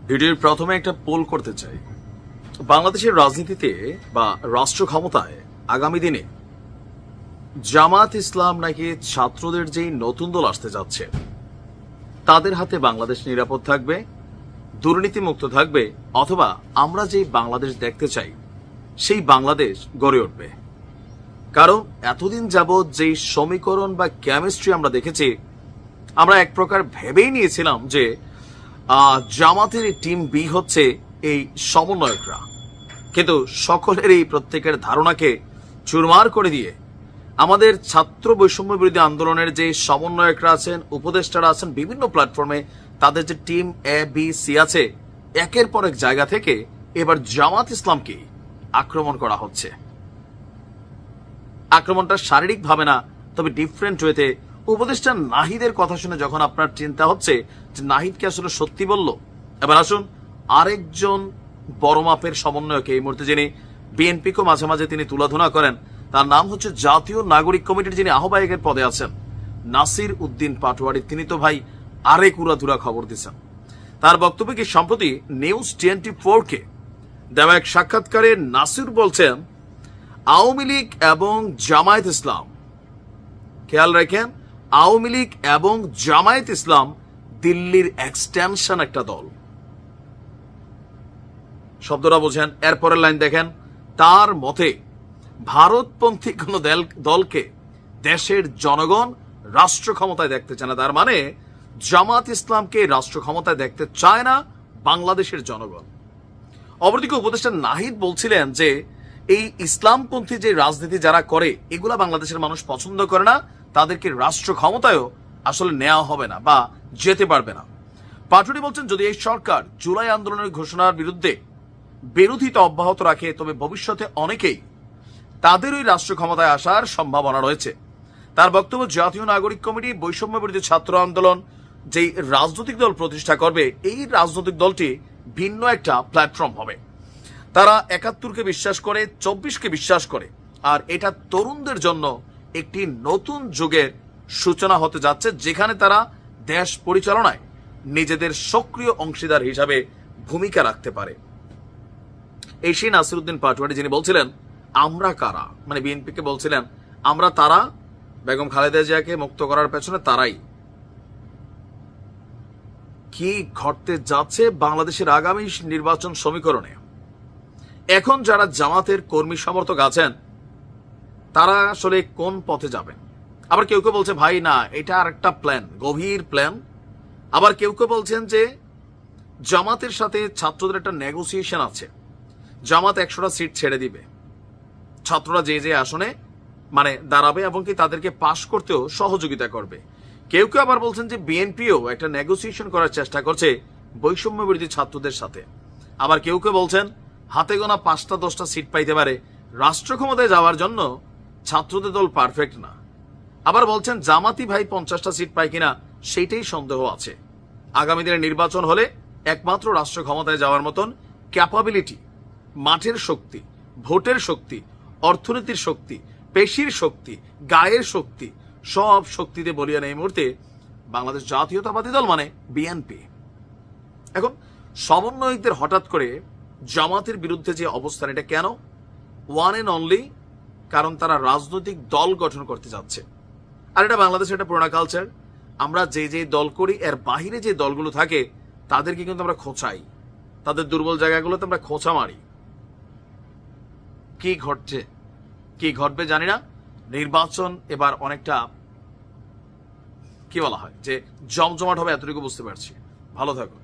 ভিডিওর প্রথমে একটা পোল করতে চাই। বাংলাদেশের রাজনীতিতে বা রাষ্ট্র ক্ষমতায় আগামী দিনে জামাত ইসলাম নাকি ছাত্রদের যেই নতুন দল আসতে যাচ্ছে তাদের হাতে বাংলাদেশ নিরাপদ থাকবে, দুর্নীতিমুক্ত থাকবে, অথবা আমরা যেই বাংলাদেশ দেখতে চাই সেই বাংলাদেশ গড়ে উঠবে। কারণ এতদিন যাবৎ যেই সমীকরণ বা কেমিস্ট্রি আমরা দেখেছি, আমরা এক প্রকার ভেবেই নিয়েছিলাম যে জামাতের টিম বি হচ্ছে এই সমন্বয়করা, কিন্তু সকলের এই প্রত্যেকের ধারণাকে চুরমার করে দিয়ে আমাদের ছাত্র বৈষম্য বিরোধী আন্দোলনের যে সমন্বয়করা আছেন, উপদেষ্টারা আছেন, বিভিন্ন প্ল্যাটফর্মে তাদের যে টিম এ বি সি আছে, একের পর এক জায়গা থেকে এবার জামাত ইসলামকে আক্রমণ করা হচ্ছে। আক্রমণটা শারীরিক ভাবে না, তবে ডিফারেন্ট ওয়েতে। উপদেষ্টা নাহিদের কথা শুনে যখন আপনার চিন্তা হচ্ছে যে নাহিদকে আসলে সত্যি বলল, এবার আসুন আরেকজন বড় মাপের সমন্বয়কে এই মুহূর্তে যিনি বিএনপিকেও মাঝে মাঝে তিনি তুলাধনা করেন, তার নাম হচ্ছে জাতীয় নাগরিক কমিটির যিনি আহ্বায়কের পদে আছেন নাসির উদ্দিন পাটোয়ারি। তিনি তো ভাই আরেক উড়াধুরা খবর দিচ্ছেন। তার বক্তব্যে কি সম্প্রতি নিউজ 24-কে দেওয়া এক সাক্ষাৎকারে নাসির বলছেন আওয়ামী লীগ এবং জামায়াত ইসলাম, খেয়াল রাখেন, আওয়ামী লীগ এবং জামায়াত ইসলাম দিল্লির এক্সটেনশন একটা দল। শব্দটা বোঝেন। এরপরের লাইন দেখেন, তার মতে ভারতপন্থী কোন দলকে দেশের জনগণ রাষ্ট্র ক্ষমতায় দেখতে চায় না। তার মানে জামাত ইসলামকে রাষ্ট্র ক্ষমতায় দেখতে চায় না বাংলাদেশের জনগণ। অপরদিকে উপদেষ্টা নাহিদ বলছিলেন যে এই ইসলামপন্থী যে রাজনীতি যারা করে এগুলা বাংলাদেশের মানুষ পছন্দ করে না, তাদেরকে রাষ্ট্র ক্ষমতায়ও আসলে নেওয়া হবে না বা যেতে পারবে না। পাটোয়ারি বলছেন যদি এই সরকার জুলাই আন্দোলনের ঘোষণার বিরুদ্ধে বিরোধিতা অব্যাহত রাখে তবে ভবিষ্যতে অনেকেই তাদের ওই রাষ্ট্র ক্ষমতায় আসার সম্ভাবনা রয়েছে। তার বক্তব্য, জাতীয় নাগরিক কমিটি বৈষম্য বিরোধী ছাত্র আন্দোলন যেই রাজনৈতিক দল প্রতিষ্ঠা করবে, এই রাজনৈতিক দলটি ভিন্ন একটা প্ল্যাটফর্ম হবে। তারা ৭১কে বিশ্বাস করে, ২৪কে বিশ্বাস করে, আর এটা তরুণদের জন্য একটি নতুন যুগের সূচনা হতে যাচ্ছে, যেখানে তারা দেশ পরিচালনায় নিজেদের সক্রিয় অংশীদার হিসাবে ভূমিকা রাখতে পারে। এই সেই নাসির উদ্দিন পাটোয়ারি যিনি বলছিলেন আমরা কারা, মানে বিএনপিকে বলছিলেন আমরা তারা, বেগম খালেদা জিয়াকে মুক্ত করার পেছনে তারাই। কি ঘটতে যাচ্ছে বাংলাদেশের আগামী নির্বাচন সমীকরণে? এখন যারা জামাতের কর্মী সমর্থক আছেন তারা আসলে কোন পথে যাবেন? আবার কেউ কেউ বলছে ভাই না, এটা আর একটা প্ল্যান, গভীর প্ল্যান। আবার কেউ কেউ বলছেন যে জামাতের সাথে ছাত্রদের একটা নেগোসিয়েশন আছে, জামাত ১০০টা সিট ছেড়ে দিবে, ছাত্ররা যে যে আসনে মানে দাঁড়াবে এবং কি তাদেরকে পাশ করতেও সহযোগিতা করবে। কেউ কেউ আবার বলছেন যে বিএনপিও একটা নেগোসিয়েশন করার চেষ্টা করছে বৈষম্য বিরোধী ছাত্রদের সাথে। আবার কেউ কেউ বলছেন হাতে গোনা ৫টা-১০টা সিট পাইতে পারে, রাষ্ট্র ক্ষমতায় যাওয়ার জন্য ছাত্রদের দল পারফেক্ট না। আবার বলছেন জামাতি ভাই ৫০টা সিট পায় কিনা সেইটাই সন্দেহ আছে। আগামী দিনে নির্বাচন হলে একমাত্র রাষ্ট্র ক্ষমতায় যাওয়ার মতন ক্যাপাবিলিটি, মাঠের শক্তি, ভোটের শক্তি, অর্থনীতির শক্তি, পেশির শক্তি, গায়ের শক্তি, সব শক্তিতে বলিয়ান এই মুহূর্তে বাংলাদেশ জাতীয়তাবাদী দল মানে বিএনপি। এখন সমন্বয়কদের হঠাৎ করে জামাতের বিরুদ্ধে যে অবস্থান, এটা কেন? ওয়ান এন্ড অনলি কারণ তারা রাজনৈতিক দল গঠন করতে যাচ্ছে। আর এটা বাংলাদেশের একটা পুরোনো কালচার। আমরা যে যে দল করি এর বাহিরে যে দলগুলো থাকে তাদেরকে কিন্তু আমরা খোঁচাই, তাদের দুর্বল জায়গাগুলোতে আমরা খোঁচা মারি। কি ঘটছে, কি ঘটবে জানি না। নির্বাচন এবার অনেকটা কি বলা হয় যে জমজমাট হবে, এতটুকু বুঝতে পারছি। ভালো থাকুন।